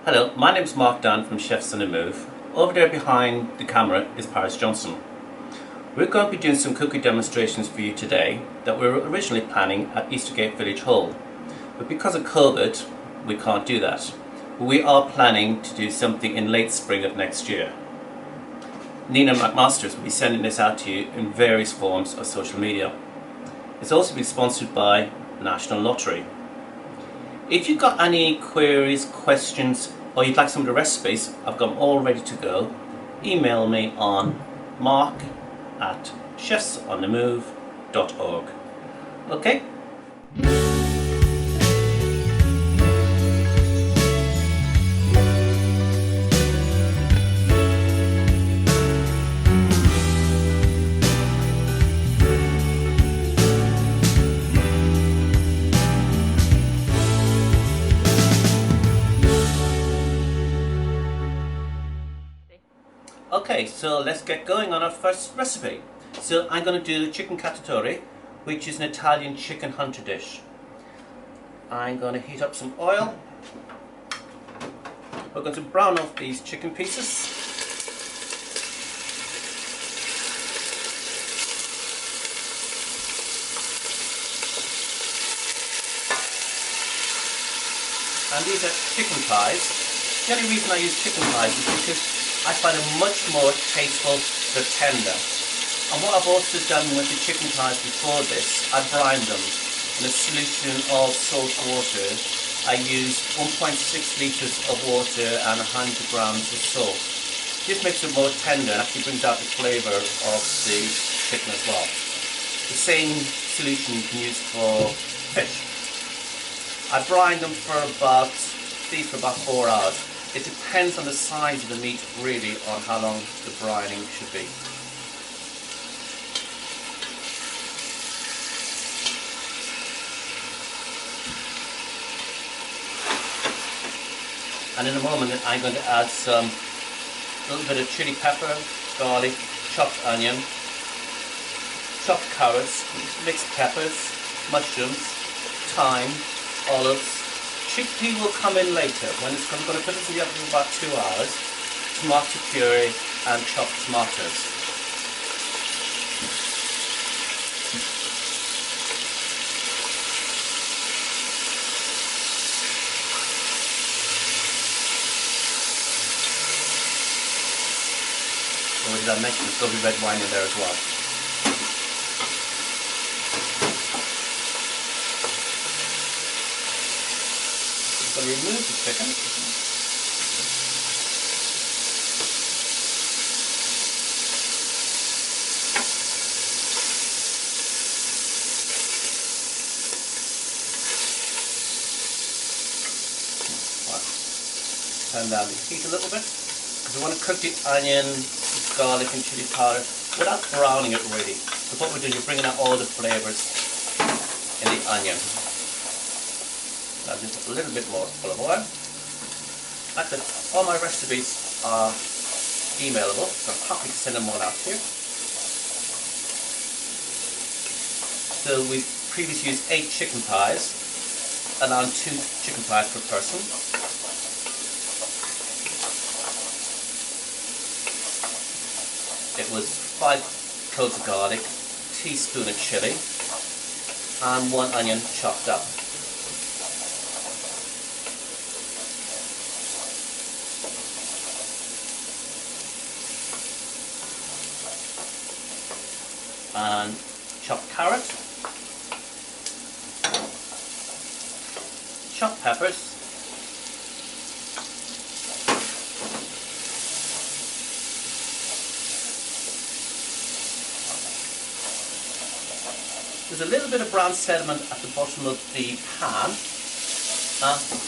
Hello, my name is Mark Dan from Chefs on the Move. Over there behind the camera is Paris Johnson. We're going to be doing some cookie demonstrations for you today that we were originally planning at Eastergate Village Hall. But because of COVID, we can't do that. But we are planning to do something in late spring of next year. Nina McMasters will be sending this out to you in various forms of social media. It's also been sponsored by the National Lottery. If you've got any queries, questions, or you'd like some of the recipes, I've got them all ready to go. Email me on mark@chefsonthemove.org. Okay? Okay, so let's get going on our first recipe. So I'm going to do chicken Katatori, which is an Italian chicken hunter dish. I'm going to heat up some oil. We're going to brown off these chicken pieces. And these are chicken thighs. The only reason I use chicken thighs is because I find them much more tasteful, they're tender. And what I've also done with the chicken thighs before this, I brined them in a solution of salt water. I used 1.6 litres of water and 100 grams of salt. This makes it more tender and actually brings out the flavour of the chicken as well. The same solution you can use for fish. I brined them for about 4 hours. It depends on the size of the meat, really, on how long the brining should be. And in a moment I'm going to add a little bit of chili pepper, garlic, chopped onion, chopped carrots, mixed peppers, mushrooms, thyme, olives. Chickpea will come in later when I'm going to put this in the oven for about 2 hours. Tomato puree and chopped tomatoes. Or as I mentioned, there's going to be red wine in there as well. I'm going to remove the chicken. Turn down the heat a little bit because we want to cook the onion, the garlic and chili powder without browning it really. Because what we're doing is bringing out all the flavours in the onion. Now just a little bit more olive oil. Like that, all my recipes are emailable, so I'm happy to send them all out to you. So we previously used 8 chicken thighs, around 2 chicken thighs per person. It was 5 cloves of garlic, teaspoon of chili, and 1 onion chopped up. And chopped carrot, chopped peppers, there's a little bit of brown sediment at the bottom of the pan.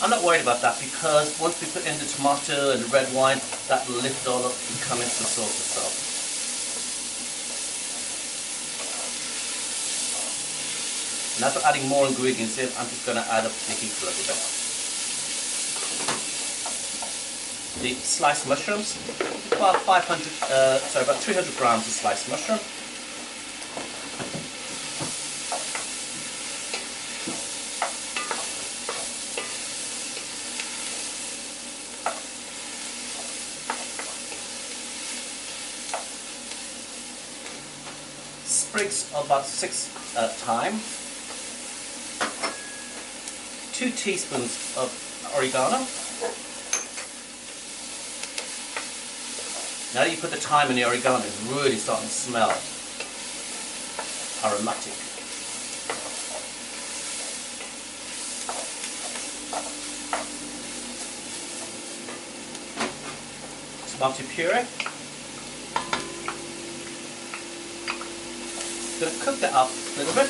I'm not worried about that because once we put in the tomato and the red wine, that will lift all up and come into the sauce itself. And after adding more ingredients in, I'm just going to add up the heat a little bit. The sliced mushrooms, about 300 grams of sliced mushroom. sprigs of about 6 thyme, 2 teaspoons of oregano. Now that you put the thyme and the oregano, it's really starting to smell aromatic. Tomato puree. Going to cook that up a little bit.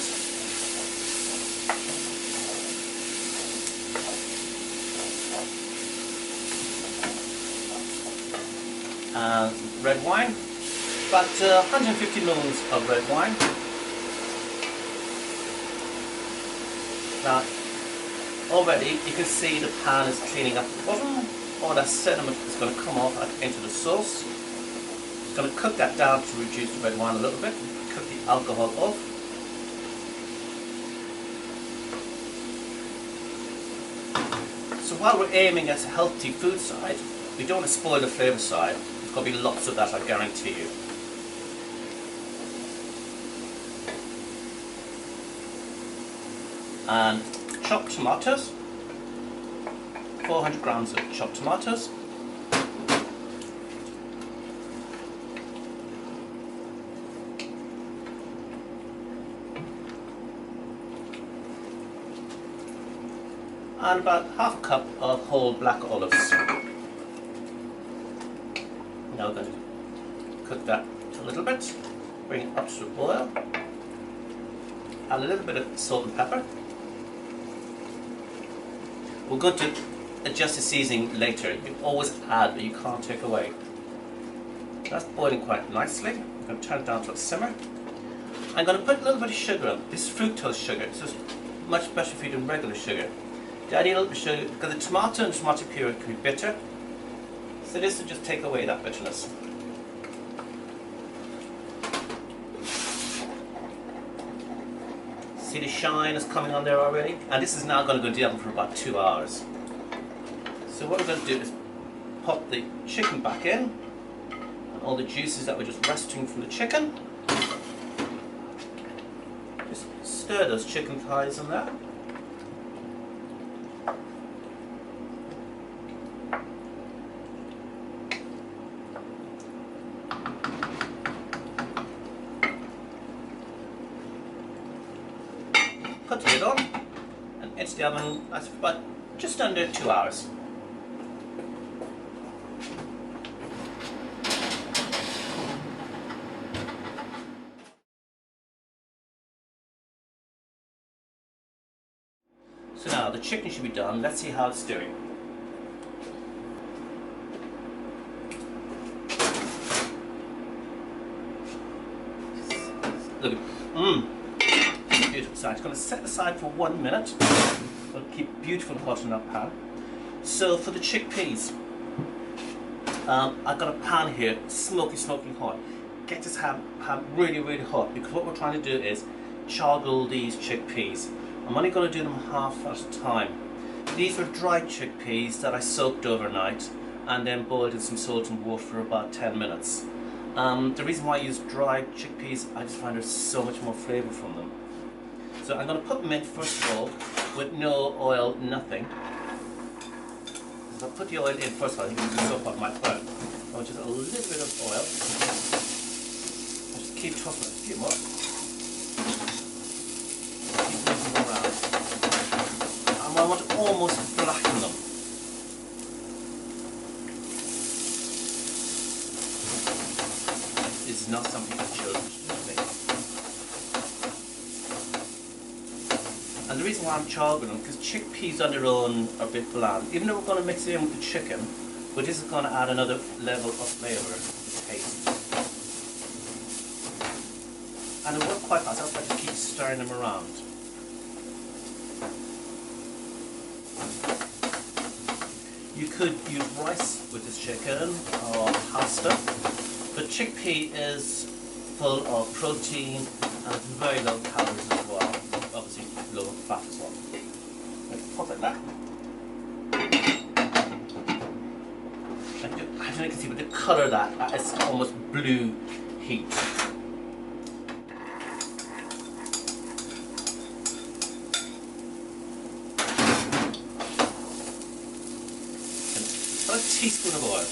And red wine, about 150 mils of red wine. Now, already you can see the pan is cleaning up the bottom. All that sediment is going to come off into the sauce. It's going to cook that down to reduce the red wine a little bit, cook the alcohol off. So while we're aiming at a healthy food side, we don't want to spoil the flavour side. There's going to be lots of that, I guarantee you. And chopped tomatoes, 400 grams of chopped tomatoes. And about half a cup of whole black olives. Now we're going to cook that a little bit, bring it up to a boil, add a little bit of salt and pepper. We're going to adjust the seasoning later. You can always add, but you can't take away. That's boiling quite nicely. I'm going to turn it down to a simmer. I'm going to put a little bit of sugar on. This is fructose sugar. It's just much better for you than regular sugar. The idea a little bit of sugar because the tomato and tomato puree can be bitter. So this will just take away that bitterness. See the shine is coming on there already? And this is now going to go down for about 2 hours. So what we're going to do is pop the chicken back in, and all the juices that were just resting from the chicken. Just stir those chicken thighs in there. Put the lid on and into the oven. That's about just under 2 hours. So now the chicken should be done. Let's see how it's doing. Look, beautiful. So I'm just going to set aside for 1 minute. It'll keep beautiful and hot in that pan. So for the chickpeas, I've got a pan here, smoky hot. Get this pan really hot, because what we're trying to do is charcoal these chickpeas. I'm only going to do them half at a time. These are dried chickpeas that I soaked overnight and then boiled in some salt and water for about 10 minutes. The reason why I use dried chickpeas, I just find there's so much more flavour from them. So I'm going to put them in first of all with no oil, nothing. So I'll put the oil in first of all, I think it's soak up my pan. I'll just a little bit of oil. I'll just keep tossing it a few more. Keep moving them around. And I want to almost blacken them. This is not something for children to do. And the reason why I'm charcoaling them, because chickpeas on their own are a bit bland. Even though we're going to mix it in with the chicken, but this is going to add another level of flavour and taste. And it worked quite fast. I just keep stirring them around. You could use rice with this chicken or pasta, but chickpea is full of protein and very low calories as well. Obviously low fat as well. Let's pop it there. I don't know if you can see, but the colour of that is almost blue heat. about a teaspoon of oil.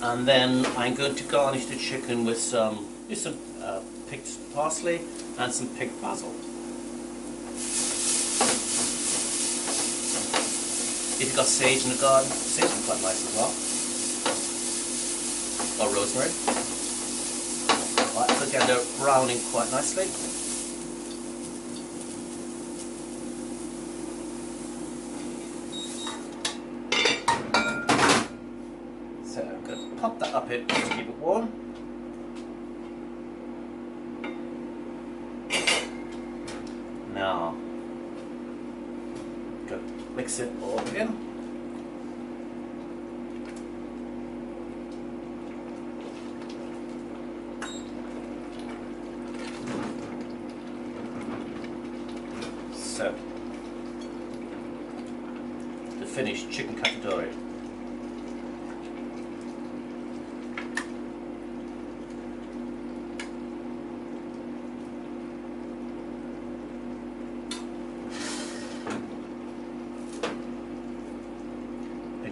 And then I'm going to garnish the chicken with some picked parsley and some picked basil. If you've got sage in the garden, sage is quite nice as well. Or rosemary. Right, so again they're browning quite nicely. So I'm going to pop that up in to keep it warm. Now, go mix it all in. So, the finished chicken Katatori.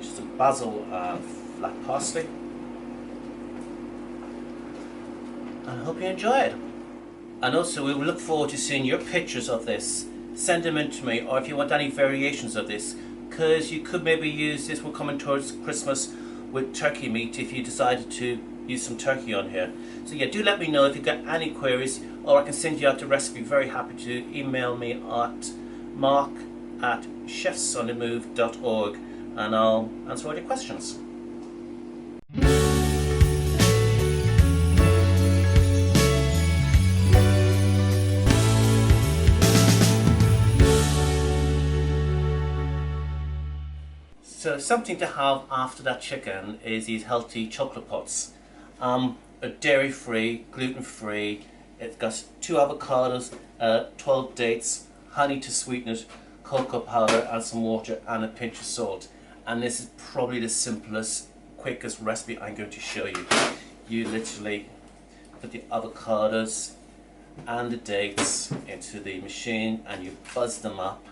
Some basil and black parsley, and I hope you enjoy it. And also we will look forward to seeing your pictures of this. Send them in to me, or if you want any variations of this, because you could maybe use this. We're coming towards Christmas with turkey meat if you decided to use some turkey on here. So yeah, do let me know if you've got any queries, or I can send you out the recipe. Very happy to email me at mark@chefsonthemove.org and I'll answer all your questions. So something to have after that chicken is these healthy chocolate pots. Are dairy-free, gluten-free. It's got 2 avocados, 12 dates, honey to sweeten it, cocoa powder and some water and a pinch of salt. And this is probably the simplest, quickest recipe I'm going to show you. You literally put the avocados and the dates into the machine and you buzz them up.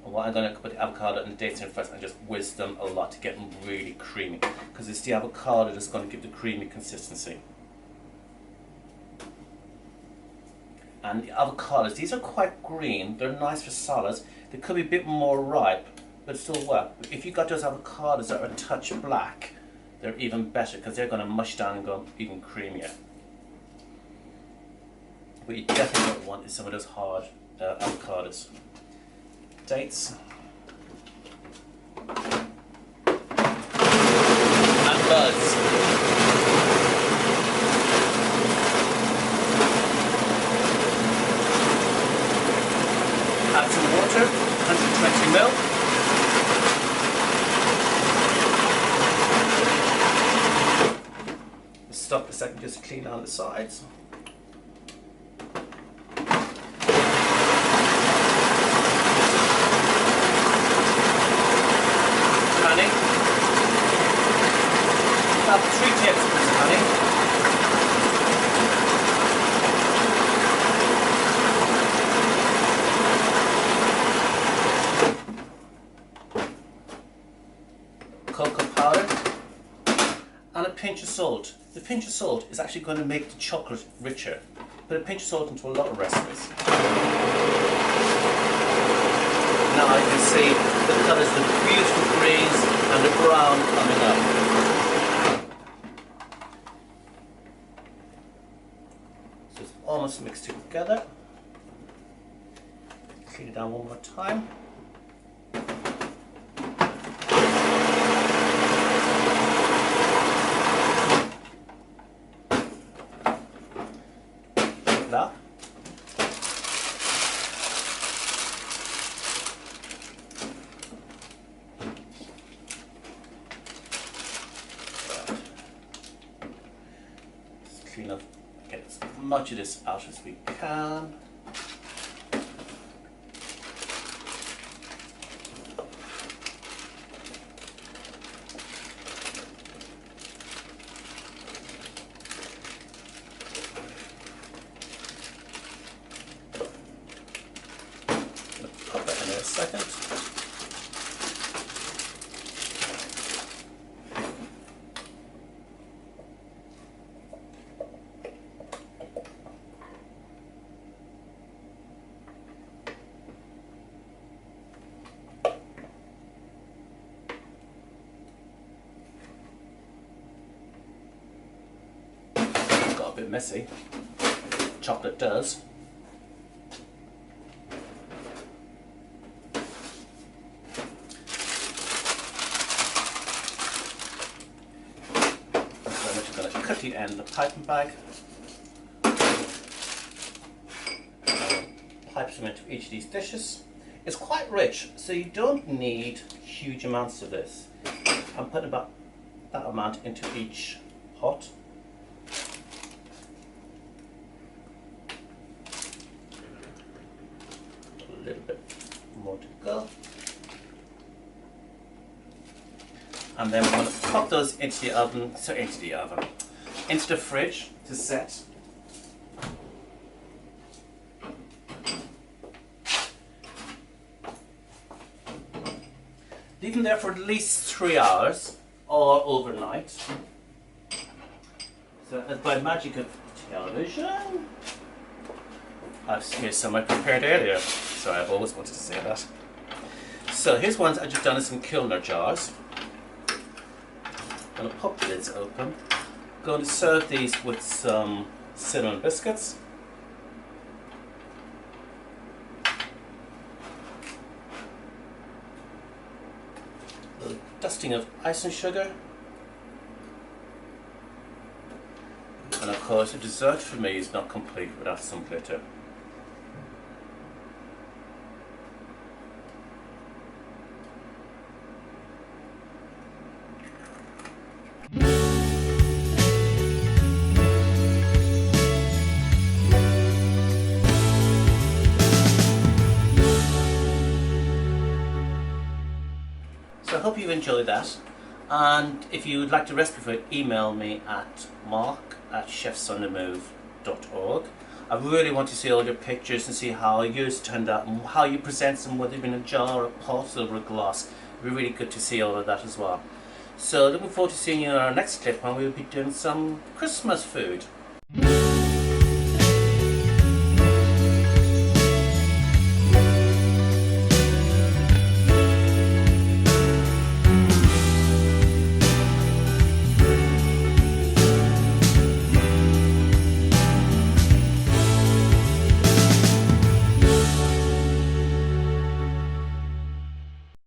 Well, I'm going to put the avocado and the dates in first and just whiz them a lot to get them really creamy, because it's the avocado that's going to give the creamy consistency. And the avocados, these are quite green, they're nice for salads. They could be a bit more ripe, but still work. If you got those avocados that are a touch black, they're even better, because they're going to mush down and go even creamier. What you definitely don't want is some of those hard avocados. Dates and buds. Add some water, 120 ml. Stop a second, just clean down the sides. About 3 tablespoons of honey. Cocoa powder and a pinch of salt. The pinch of salt is actually going to make the chocolate richer. Put a pinch of salt into a lot of recipes. Now you can see the colours, the beautiful greens and the brown coming up. So it's almost mixed together. Clean it down one more time. Like that. much of this out as we can. Pop that in a second. Got a bit messy. Chocolate does. Cut the end of the piping bag, pipe some into each of these dishes. It's quite rich, so you don't need huge amounts of this. I'm putting about that amount into each pot. A little bit more to go. And then we're going to pop those into the oven, into the fridge to set. Leave them there for at least 3 hours or overnight. So as by magic of television, here's some I prepared earlier. Sorry, I've always wanted to say that. So here's ones I just done in some Kilner jars. I'm going to pop the lids open. Going to serve these with some cinnamon biscuits. A little dusting of icing sugar. And of course, a dessert for me is not complete without some glitter. So I hope you enjoyed that, and if you would like the recipe for it, email me at mark@chefsonthemove.org. I really want to see all your pictures and see how yours turned out and how you present them, whether in a jar, a pot, or a glass. It would be really good to see all of that as well. So looking forward to seeing you in our next clip when we'll be doing some Christmas food.